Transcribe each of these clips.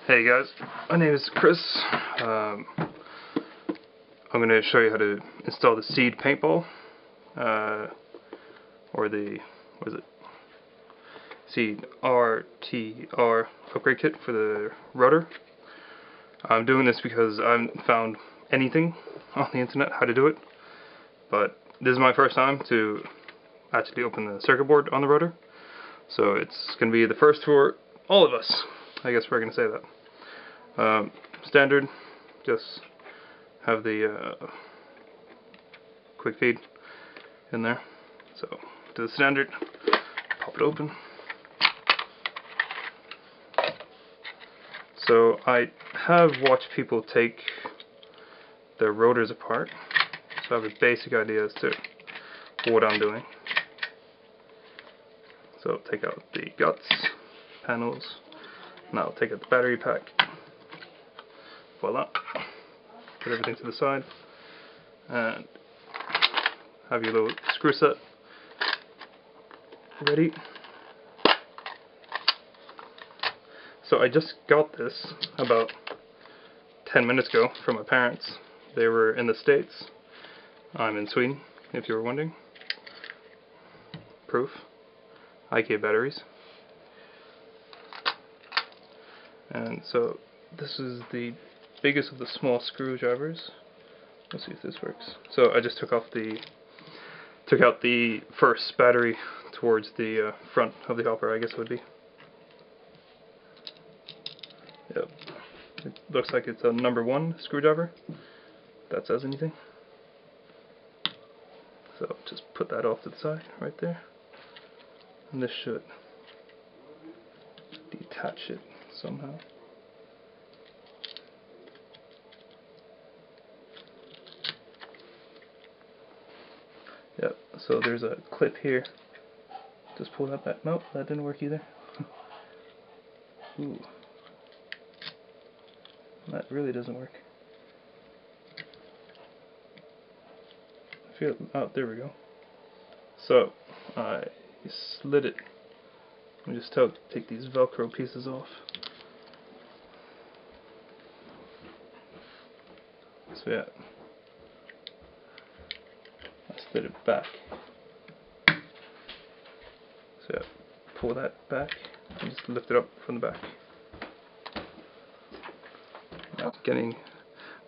Hey guys, my name is Chris. I'm going to show you how to install the Seed paintball, or the, what is it? Seed RTR upgrade kit for the Rotor. I'm doing this because I haven't found anything on the internet how to do it, but this is my first time to actually open the circuit board on the Rotor, so it's going to be the first for all of us. I guess we're going to say that. Standard, just have the quick feed in there. So to the standard, pop it open. So I have watched people take their rotors apart, so I have a basic idea as to what I'm doing. So take out the guts, panels. Now take out the battery pack. Voila. Put everything to the side. And have your little screw set ready. So I just got this about 10 minutes ago from my parents. They were in the States. I'm in Sweden, if you were wondering. Proof. IK batteries. And so this is the biggest of the small screwdrivers. Let's see if this works. So I just took out the first battery towards the front of the hopper, I guess it would be. Yep. It looks like it's a number 1 screwdriver. If that says anything. So just put that off to the side right there. And this should detach it somehow. Yep, so there's a clip here. Just pull that back. Nope, that didn't work either. Ooh. That really doesn't work. I feel, oh, there we go. So, I slid it. Let me just take these Velcro pieces off. So yeah, I slid it back. So yeah, pull that back and just lift it up from the back. Now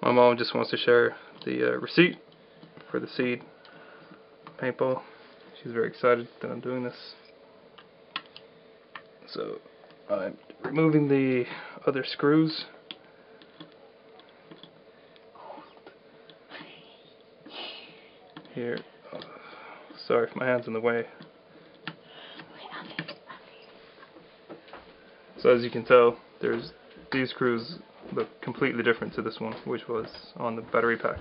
my mom just wants to share the receipt for the Seed paintball. She's very excited that I'm doing this. So I'm removing the other screws. Here, sorry if my hand's in the way. So as you can tell, these screws look completely different to this one, which was on the battery pack.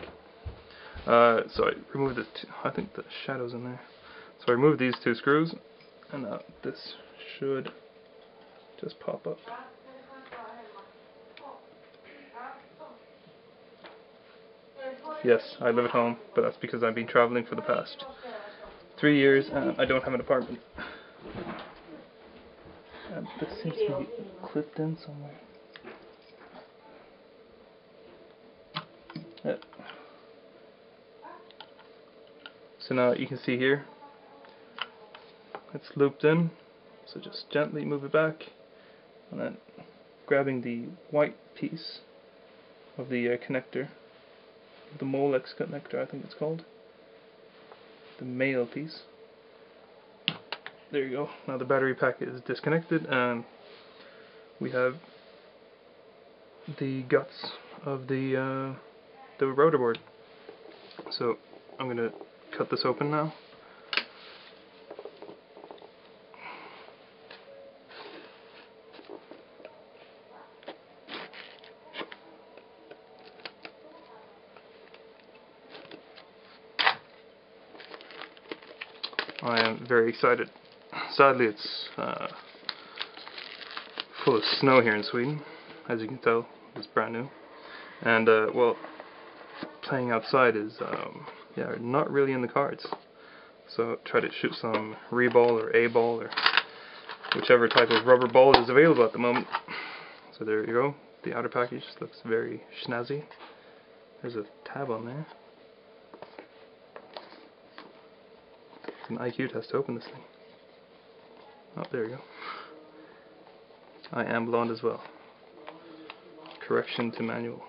So I removed I think the shadow's in there. So I removed these 2 screws, and now this should just pop up. Yes, I live at home, but that's because I've been traveling for the past 3 years and I don't have an apartment. And this seems to be clipped in somewhere. Yep. So now you can see here, it's looped in, so just gently move it back, and then grabbing the white piece of the connector, the Molex connector I think it's called, the male piece. There you go. Now the battery pack is disconnected and we have the guts of the rotor board. So I'm going to cut this open now. I am very excited. Sadly, it's full of snow here in Sweden. As you can tell, it's brand new. And, well, playing outside is, yeah, not really in the cards. So try to shoot some re-ball or A-ball or whichever type of rubber ball is available at the moment. So there you go. The outer package looks very snazzy. There's a tab on there. It's an IQ test to open this thing. Oh, there we go. I am blonde as well. Correction to manual.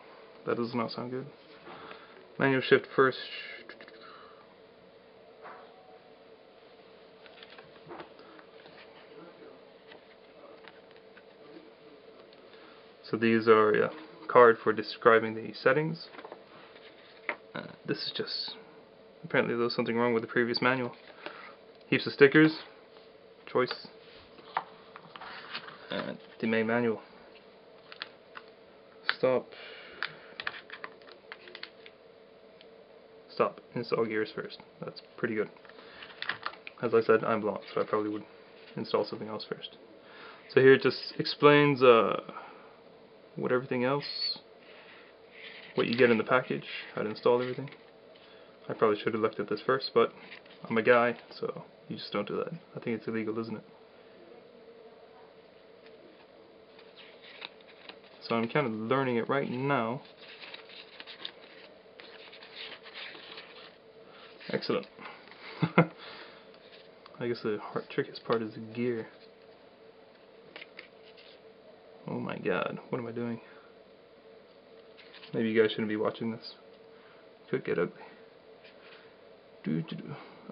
That does not sound good. Manual shift first. So these are a card for describing the settings. This is just, apparently there was something wrong with the previous manual. Heaps of stickers, choice, and the main manual. Stop, install gears first. That's pretty good. As I said, I'm blonde, so I probably would install something else first. So here it just explains what everything else, what you get in the package, how to install everything. I probably should have looked at this first, but I'm a guy, so you just don't do that. I think it's illegal, isn't it? So I'm kind of learning it right now. Excellent. I guess the trickiest part is the gear. Oh my god, what am I doing? Maybe you guys shouldn't be watching this. Could get ugly.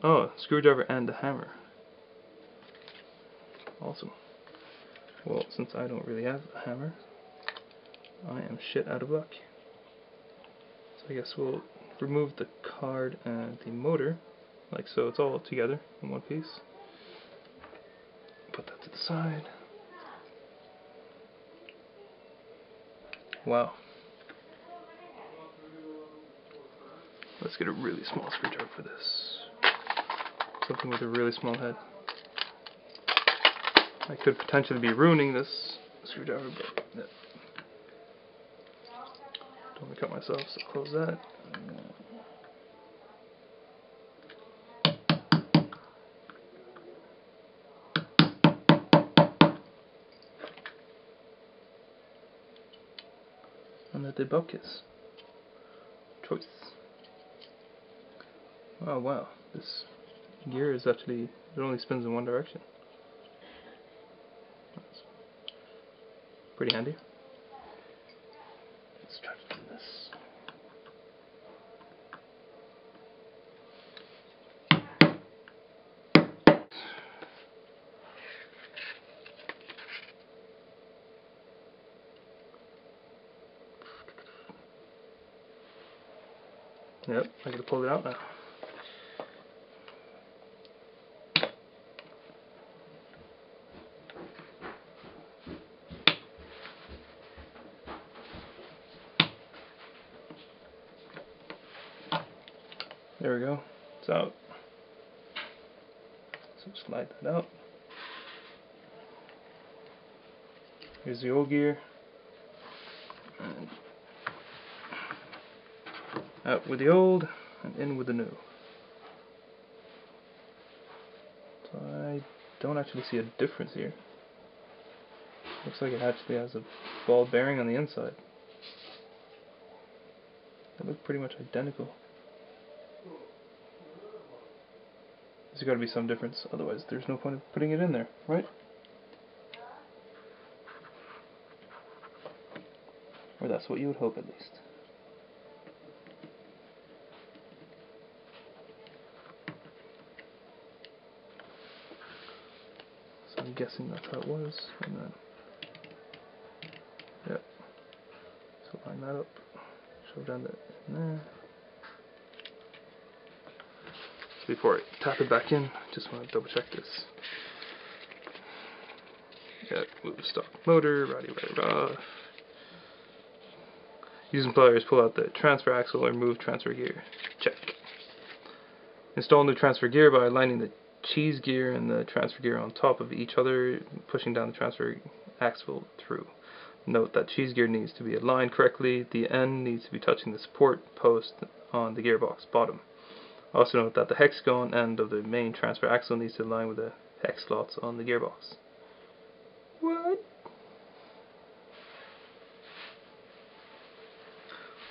Oh, screwdriver and a hammer. Awesome. Well, since I don't really have a hammer, I am shit out of luck. So I guess we'll remove the card and the motor, like so. It's all together in one piece. Put that to the side. Wow. Let's get a really small screwdriver for this. Something with a really small head. I could potentially be ruining this screwdriver, but yeah. Don't want to cut myself, so close that. And the debug is choice. Oh wow, this gear is actually, it only spins in one direction. That's pretty handy. Let's try to do this. Yep, I gotta pull it out now. There we go, it's out. So slide that out. Here's the old gear. And out with the old and in with the new. So I don't actually see a difference here. Looks like it actually has a ball bearing on the inside. They look pretty much identical. There's got to be some difference, otherwise there's no point in putting it in there, right? Or that's what you would hope, at least. So I'm guessing that's how it was, and then, yep. So line that up, shove down that in there. Before I tap it back in, just want to double check this. Yeah, move the stock motor, rah. Using pliers, pull out the transfer axle or move transfer gear. Check. Install new transfer gear by aligning the cheese gear and the transfer gear on top of each other, pushing down the transfer axle through. Note that cheese gear needs to be aligned correctly. The end needs to be touching the support post on the gearbox bottom. Also note that the hexagon end of the main transfer axle needs to align with the hex slots on the gearbox. What?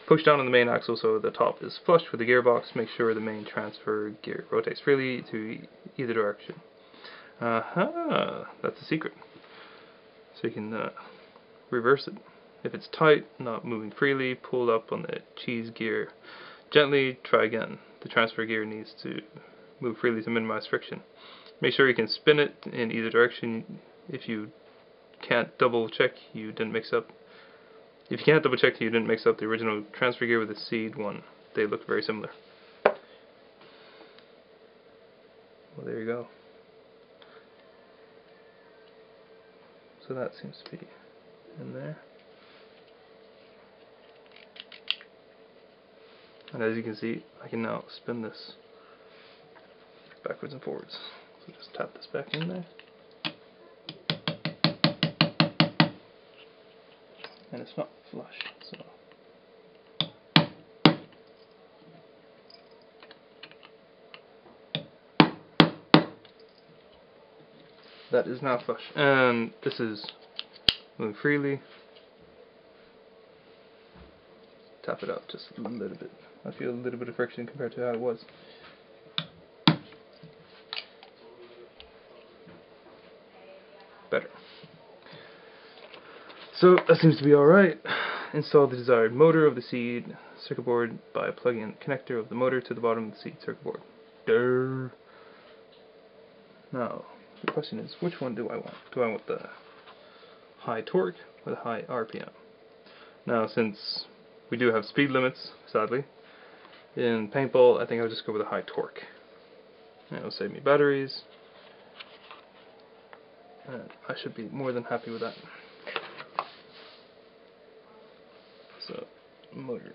Push down on the main axle so the top is flush with the gearbox. Make sure the main transfer gear rotates freely to either direction. That's the secret. So you can reverse it. If it's tight, not moving freely, pull up on the cheese gear gently. Try again. The transfer gear needs to move freely to minimize friction. Make sure you can spin it in either direction. If you can't double check you didn't mix up the original transfer gear with the Seed one. They look very similar. Well, there you go. So that seems to be in there. And as you can see, I can now spin this backwards and forwards. So just tap this back in there. And it's not flush, so that is now flush. And this is moving freely. Tap it out just a little bit. I feel a little bit of friction compared to how it was. Better. So that seems to be alright. Install the desired motor of the Seed circuit board by plugging in the connector of the motor to the bottom of the Seed circuit board. Durr. Now, the question is, which one do I want? Do I want the high torque or the high RPM? Now, since we do have speed limits, sadly, in paintball, I think I'll just go with a high torque. And it'll save me batteries. And I should be more than happy with that. So, motor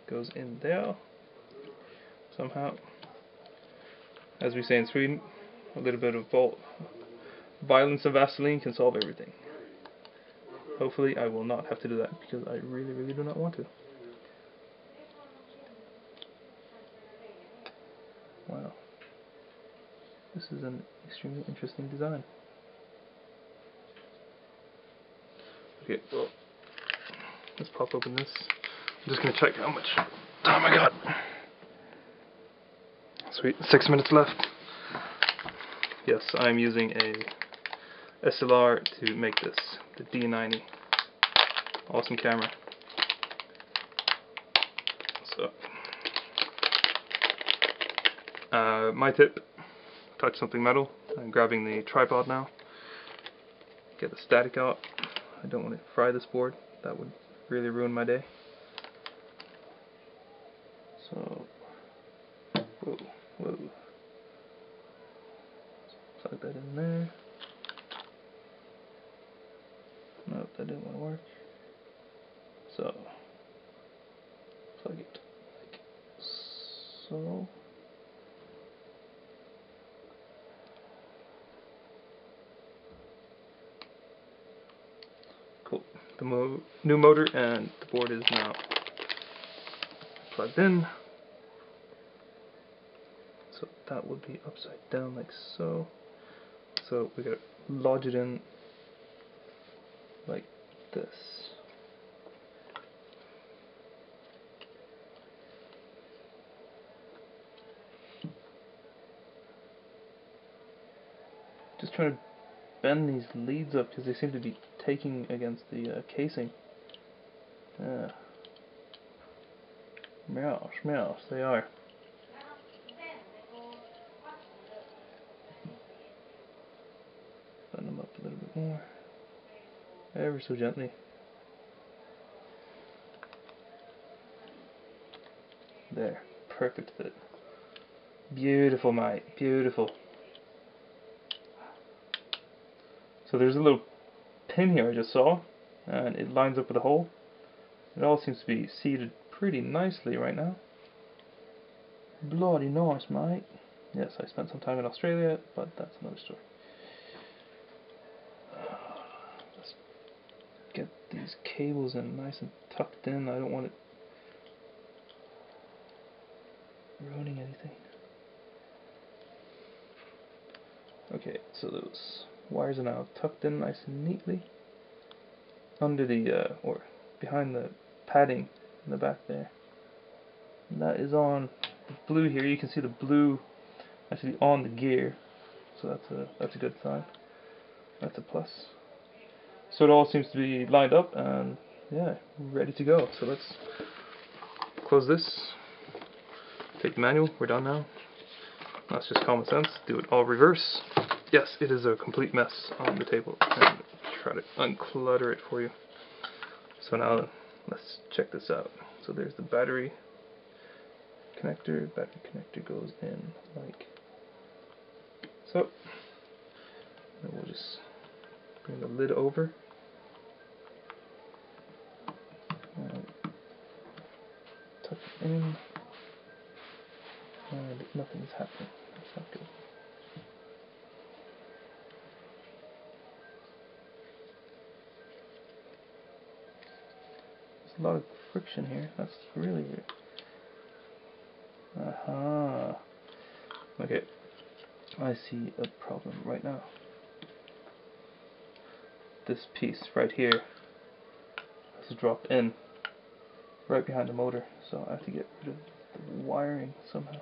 goes in there somehow. As we say in Sweden, a little bit of violence and Vaseline can solve everything. Hopefully I will not have to do that, because I really, really do not want to. Wow. This is an extremely interesting design. Okay, well, let's pop open this. I'm just going to check how much time I got. Sweet, 6 minutes left. Yes, I'm using a SLR to make this, the D90. Awesome camera. So, my tip, touch something metal. I'm grabbing the tripod now. Get the static out. I don't want to fry this board. That would really ruin my day. So, whoa. Plug that in there. Nope, that didn't want to work. So, plug it like so. Cool. The new motor and the board is now plugged in. So that would be upside down like so. So we gotta lodge it in like this. Just trying to bend these leads up because they seem to be taking against the casing. Meows, they are. Bend them up a little bit more. Ever so gently. There. Perfect fit. Beautiful, mate. Beautiful. So there's a little pin here I just saw, and it lines up with the hole. It all seems to be seated pretty nicely right now. Bloody nice, mate. Yes, I spent some time in Australia, but that's another story. Let's get these cables in nice and tucked in. I don't want it ruining anything. Okay, so those wires are now tucked in nice and neatly under the, or behind the padding in the back there. And that is on blue here. You can see the blue actually on the gear, so that's a good sign. That's a plus. So it all seems to be lined up and yeah, ready to go. So let's close this. Take the manual. We're done now. That's just common sense. Do it all reverse. Yes, it is a complete mess on the table. And try to unclutter it for you. So now let's check this out. So there's the battery connector. Battery connector goes in like so. And we'll just bring the lid over. And tuck it in. And nothing's happening. That's not good. There's a lot of friction here. That's really weird. Aha. Okay. I see a problem right now. This piece right here has dropped in right behind the motor, so I have to get rid of the wiring somehow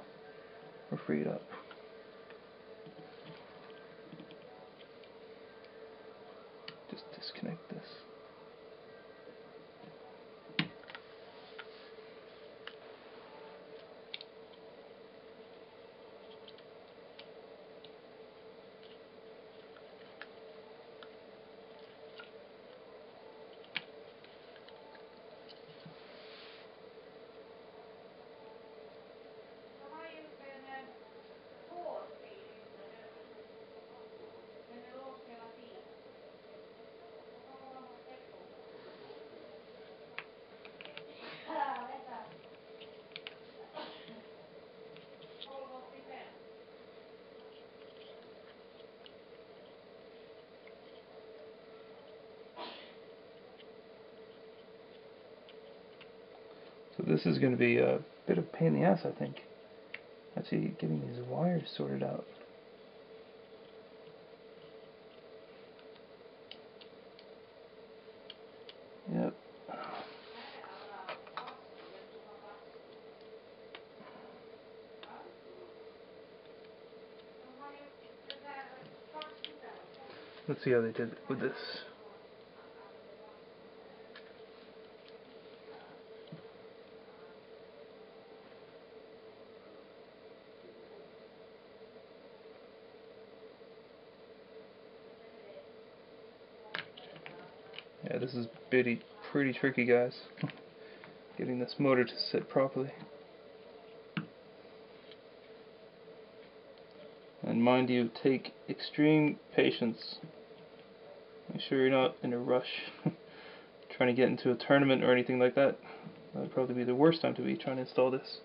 or free it up. Just disconnect this. So this is going to be a bit of a pain in the ass, I think. Actually getting these wires sorted out. Yep. Let's see how they did with this. Yeah, this is pretty tricky, guys. Getting this motor to sit properly. And mind you, take extreme patience. Make sure you're not in a rush trying to get into a tournament or anything like that. That would probably be the worst time to be trying to install this.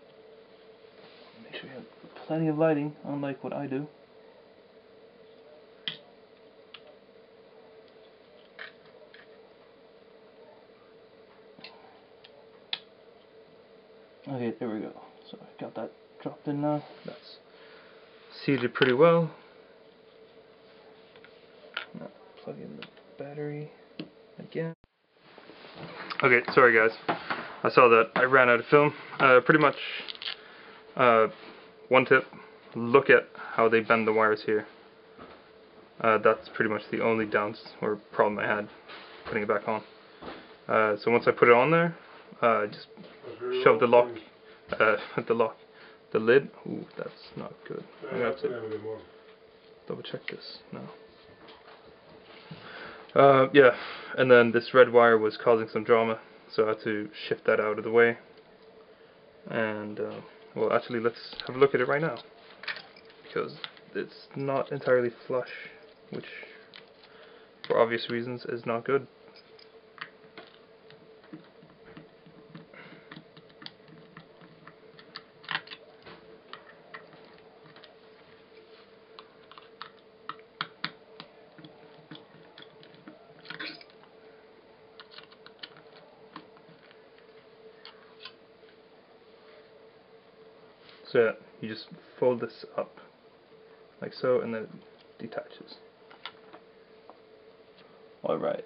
Make sure you have plenty of lighting, unlike what I do. Okay, there we go. So I got that dropped in now. That's seated pretty well. Now plug in the battery again. Okay, sorry guys. I saw that I ran out of film. Pretty much one tip, look at how they bend the wires here. That's pretty much the only or problem I had putting it back on. So once I put it on there, just shove the lid. Ooh, that's not good. I'm gonna have to double check this now. Yeah, and then this red wire was causing some drama, so I had to shift that out of the way. And well, actually, let's have a look at it right now, because it's not entirely flush, which, for obvious reasons, is not good. So yeah, you just fold this up like so, and then it detaches. Alright.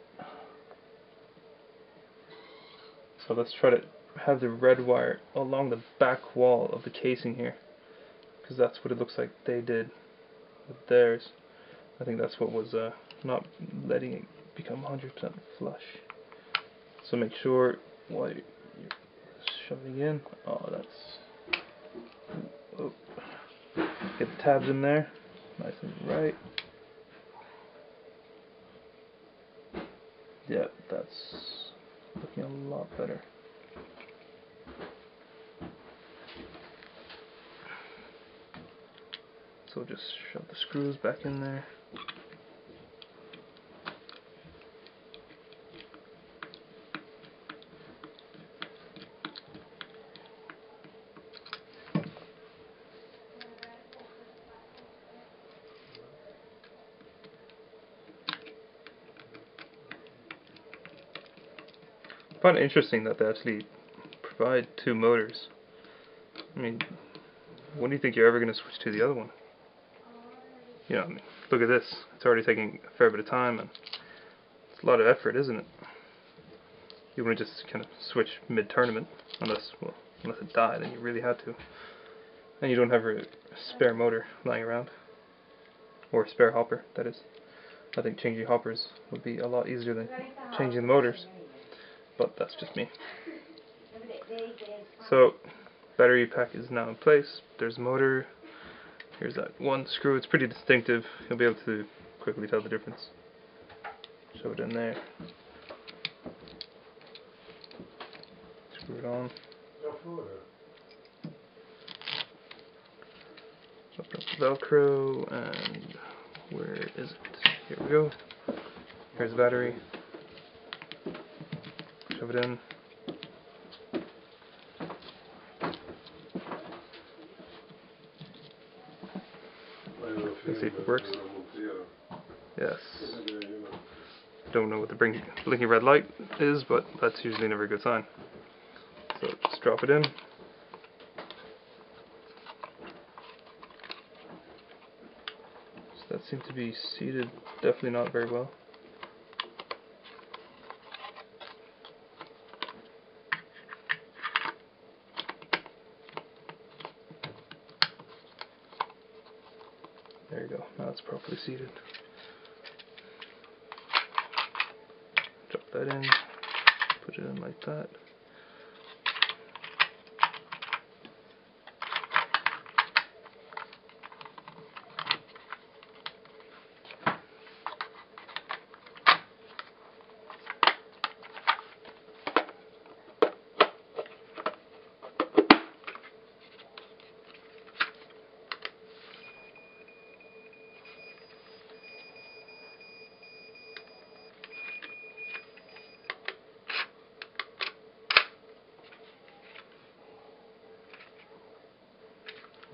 So let's try to have the red wire along the back wall of the casing here, because that's what it looks like they did with theirs. I think that's what was not letting it become 100% flush. So make sure while you're shoving in, get the tabs in there, nice and right. Yeah, that's looking a lot better. So just shove the screws back in there. I find it interesting that they actually provide two motors. I mean, when do you think you're ever going to switch to the other one? You know, I mean, look at this. It's already taking a fair bit of time, and it's a lot of effort, isn't it? You want to just kind of switch mid-tournament, unless it died, and you really had to. And you don't have a spare motor lying around, or a spare hopper, that is. I think changing hoppers would be a lot easier than changing the motors, but that's just me. So, battery pack is now in place. There's a motor. Here's that one screw. It's pretty distinctive. You'll be able to quickly tell the difference. Shove it in there. Screw it on. Open up the Velcro, and where is it? Here we go. Here's the battery. Shove it in. Let's see if it works. Yes. Don't know what the blinking red light is, but that's usually never a good sign. So just drop it in. So that seemed to be seated definitely not very well. There you go, now it's properly seated. Drop that in, put it in like that.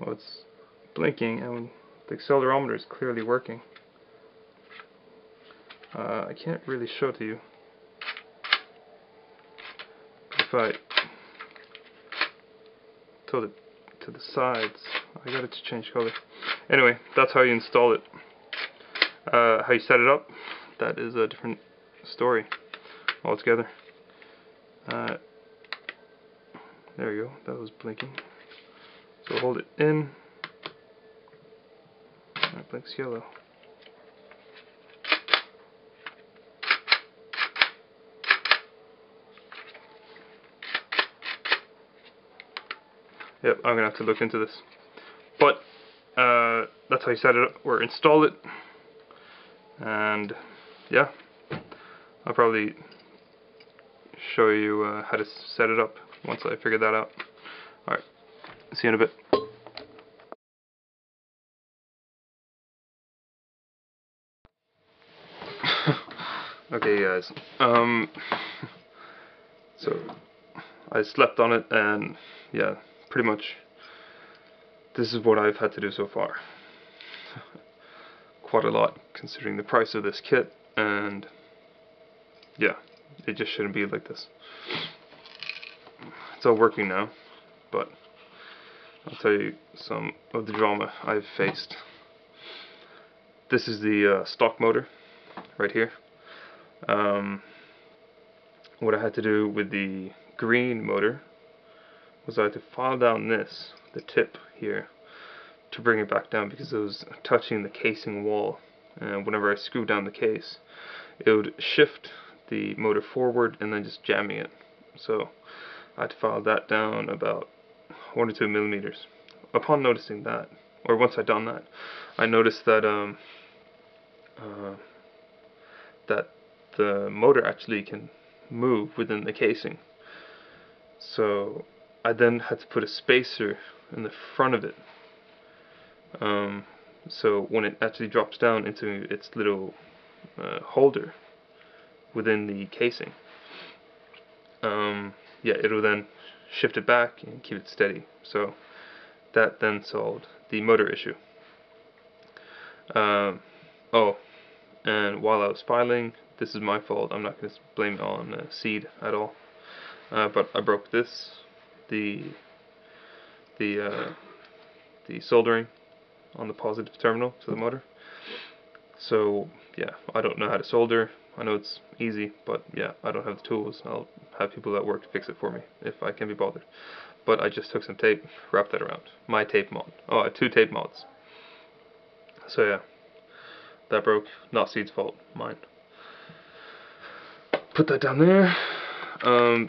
Well, it's blinking and the accelerometer is clearly working. I can't really show it to you. If I tilt it to the sides, I got it to change color. Anyway, that's how you install it. How you set it up, that is a different story altogether. There you go, that was blinking. So hold it in, and it blinks yellow. Yep, I'm gonna have to look into this. But that's how you set it up or install it. And yeah, I'll probably show you how to set it up once I figure that out. Alright, see you in a bit. Okay guys, so I slept on it, and yeah, pretty much this is what I've had to do so far. Quite a lot considering the price of this kit, and yeah, it just shouldn't be like this. It's all working now, but I'll tell you some of the drama I've faced. This is the stock motor right here. What I had to do with the green motor was I had to file down this, the tip here, to bring it back down because it was touching the casing wall, and whenever I screwed down the case it would shift the motor forward and then just jamming it. So I had to file that down about 1 or 2 millimeters. Upon noticing that, or once I'd done that, I noticed that that the motor actually can move within the casing. So I then had to put a spacer in the front of it, so when it actually drops down into its little holder within the casing, yeah, it'll then shift it back and keep it steady. So that then solved the motor issue. Oh, and while I was filing, this is my fault. I'm not going to blame it on Seed at all. But I broke this, the soldering on the positive terminal to the motor. So yeah, I don't know how to solder. I know it's easy, but yeah, I don't have the tools. I'll have people at work fix it for me if I can be bothered. But I just took some tape, wrapped that around. My tape mod. Oh, I had 2 tape mods. So yeah, that broke. Not Seed's fault, mine. Put that down there.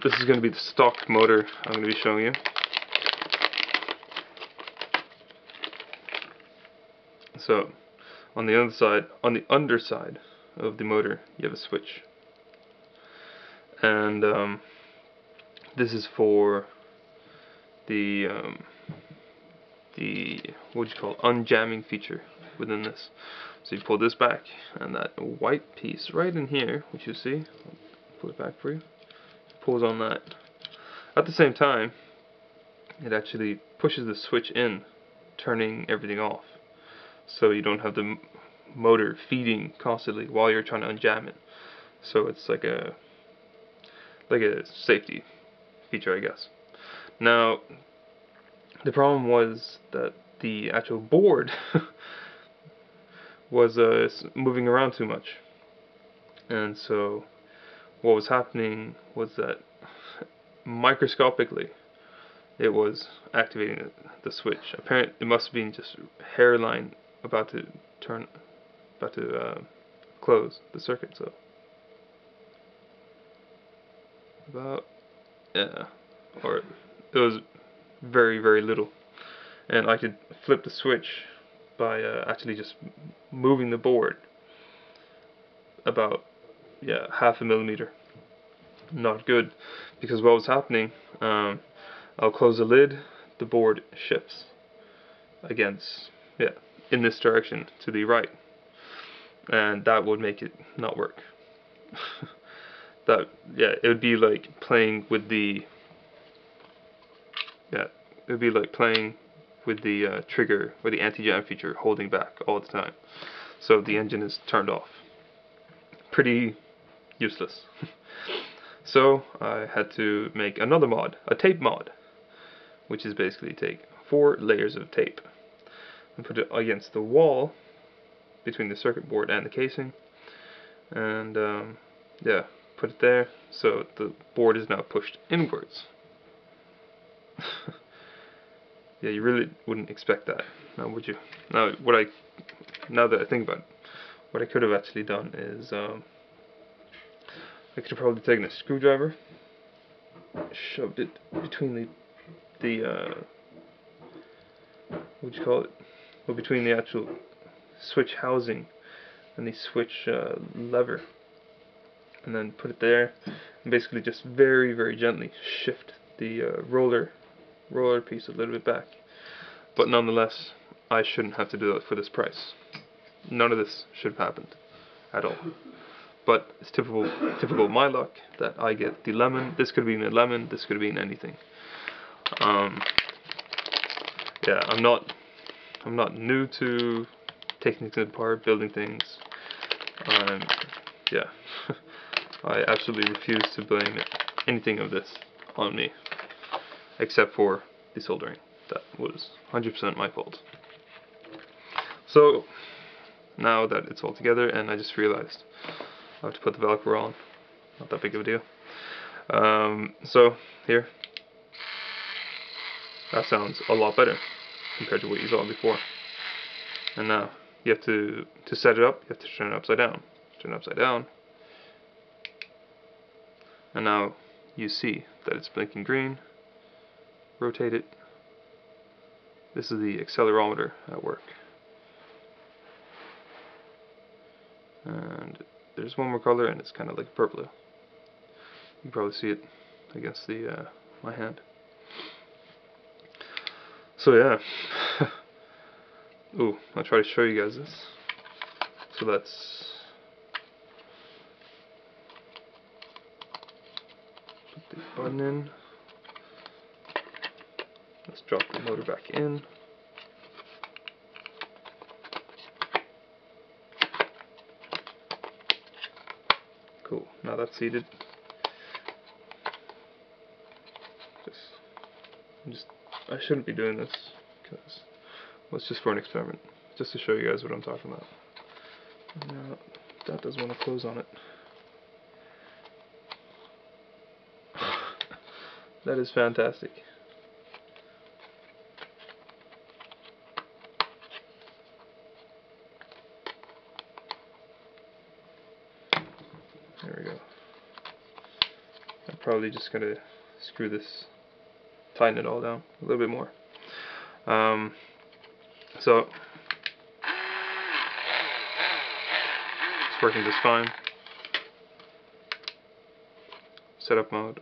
This is going to be the stock motor I'm going to be showing you. So on the underside of the motor, you have a switch, and this is for the what do you call it, unjamming feature within this. So you pull this back, and that white piece right in here, which you see, I'll pull it back for you, pulls on that. At the same time, it actually pushes the switch in, turning everything off, so you don't have the motor feeding constantly while you're trying to unjam it. So it's like a safety feature, I guess. Now the problem was that the actual board was moving around too much, and so what was happening was that microscopically it was activating the switch. Apparently it must have been just hairline about to close the circuit. So about, yeah, or it was very, very little, and I could flip the switch by actually just moving the board about, yeah, 0.5 millimeter. Not good, because what was happening, I'll close the lid, the board shifts against, yeah, in this direction to the right, and that would make it not work. That, yeah, it would be like playing with the, yeah, it would be like playing with the trigger or the anti-jam feature holding back all the time. So the engine is turned off. Pretty useless. So I had to make another mod, a tape mod, which is basically take 4 layers of tape and put it against the wall between the circuit board and the casing, and yeah, put it there so the board is now pushed inwards. Yeah, you really wouldn't expect that, now would you? Now that I think about it, what I could have actually done is I could have probably taken a screwdriver, shoved it between the what do you call it? Well, between the actual switch housing and the switch lever, and then put it there, and basically just very, very gently shift the roller piece a little bit back. But nonetheless, I shouldn't have to do that for this price. None of this should have happened at all. But it's typical of my luck that I get the lemon. This could have been a lemon. This could have been anything. Yeah, I'm not new to taking things apart, building things. Yeah, I absolutely refuse to blame anything of this on me, except for the soldering. That was 100% my fault. So now that it's all together, and I just realized I have to put the Velcro on, not that big of a deal. So here, that sounds a lot better compared to what you saw before. And now you have to set it up, you have to turn it upside down. Turn it upside down. And now you see that it's blinking green. Rotate it. This is the accelerometer at work. And there's one more color, and it's kind of like purple. You can probably see it against the my hand. So yeah. Ooh, I'll try to show you guys this. So let's put the button in. Let's drop the motor back in. Cool, now that's seated. I shouldn't be doing this, because well, it's just for an experiment, just to show you guys what I'm talking about. Now, that does want to close on it. That is fantastic. There we go. I'm probably just going to screw this, tighten it all down a little bit more. So it's working just fine. Setup mode.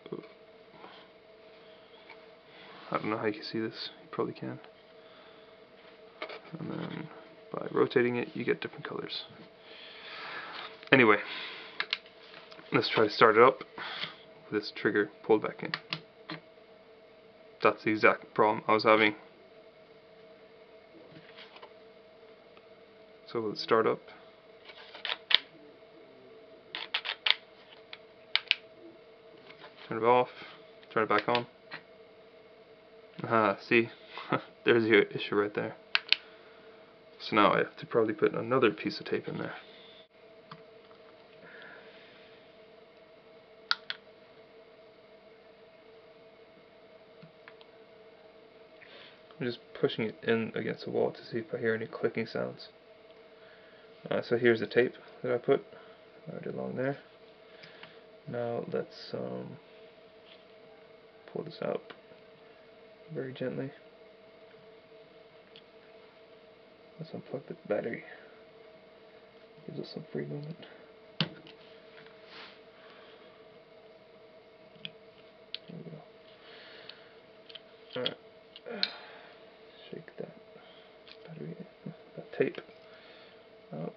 I don't know how you can see this. You probably can. And then by rotating it, you get different colors. Anyway, let's try to start it up with this trigger pulled back in. That's the exact problem I was having. So let's start up. Turn it off. Turn it back on. See? There's your issue right there. So now I have to probably put another piece of tape in there. I'm just pushing it in against the wall to see if I hear any clicking sounds. So here's the tape that I put right along there. Now let's pull this out very gently. Let's unplug the battery. Gives us some free movement. There we go. Alright. Shake that battery, that tape out.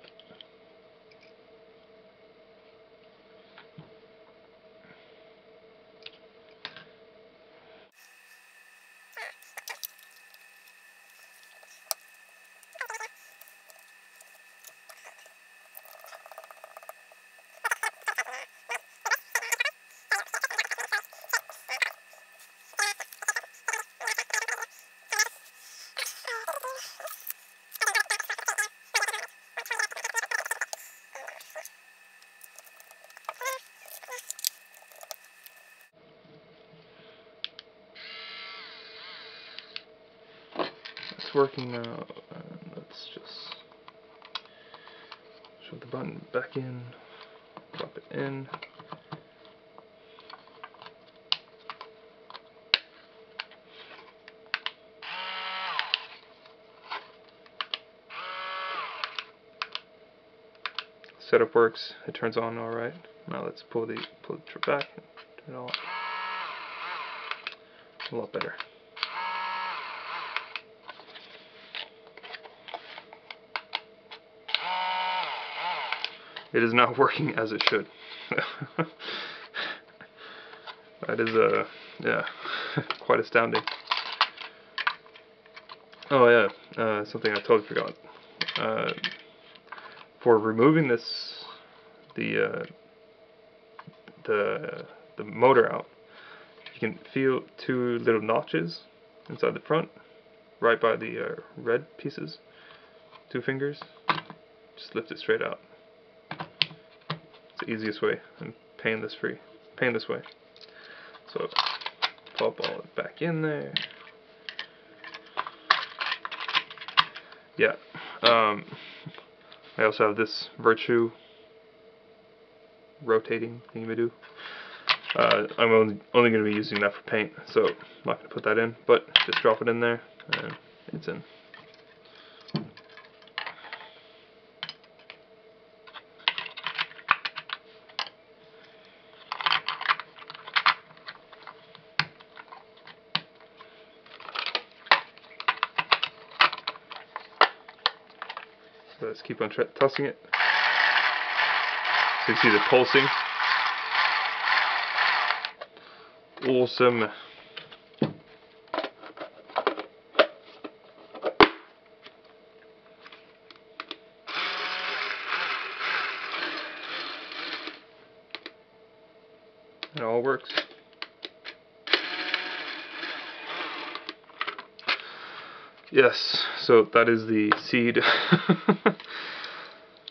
It's working now, and let's just shove the button back in, drop it in. Setup works, it turns on alright. Now let's pull the trip back and turn it on. A lot better. It is now working as it should. That is yeah, quite astounding. Oh yeah, something I totally forgot. For removing this, the motor out, you can feel two little notches inside the front, right by the red pieces. 2 fingers. Just lift it straight out. It's the easiest way and painless way. So pop all it back in there. Yeah. I also have this Virtue rotating thingy-ma-do. I'm only going to be using that for paint, so I'm not going to put that in, but just drop it in there and it's in. So let's keep on tossing it. So you see the pulsing. Awesome. It all works. Yes, so that is the Seed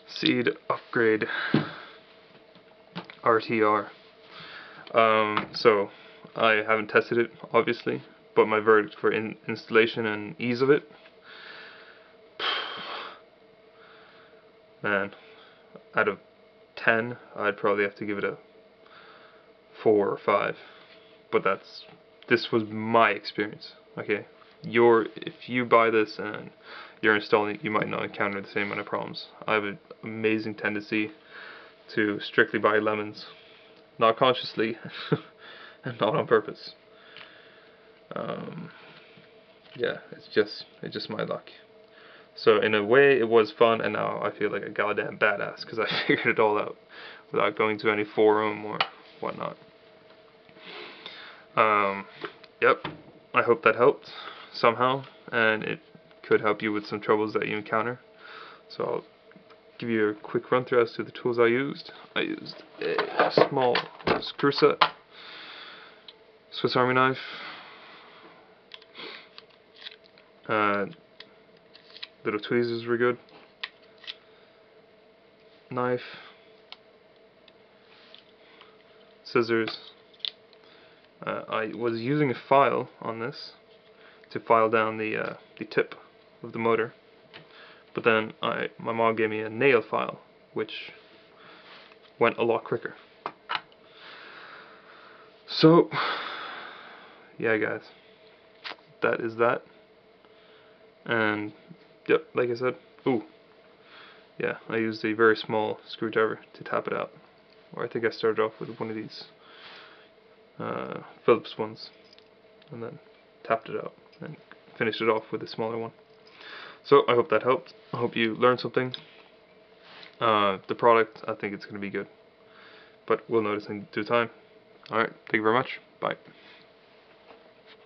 Seed Upgrade RTR. So I haven't tested it, obviously, but my verdict for installation and ease of it, man, out of 10, I'd probably have to give it a 4 or 5. But this was my experience. Okay, if you buy this and you're installing it, you might not encounter the same amount of problems. I have an amazing tendency to strictly buy lemons, not consciously and not on purpose. Yeah, it's just my luck. So in a way it was fun, and now I feel like a goddamn badass because I figured it all out without going to any forum or whatnot. Yep, I hope that helped somehow, and it could help you with some troubles that you encounter. So I'll give you a quick run through as to the tools I used. I used a small screw set, Swiss Army knife, little tweezers were good, knife, scissors. I was using a file on this to file down the tip of the motor, but then my mom gave me a nail file, which went a lot quicker. So yeah, guys, that is that. And yep, like I said, yeah, I used a very small screwdriver to tap it out. Or I think I started off with one of these Phillips ones, and then tapped it out and finished it off with a smaller one. So I hope that helped. I hope you learned something. The product, I think it's going to be good, but we'll notice in due time. Alright, thank you very much. Bye.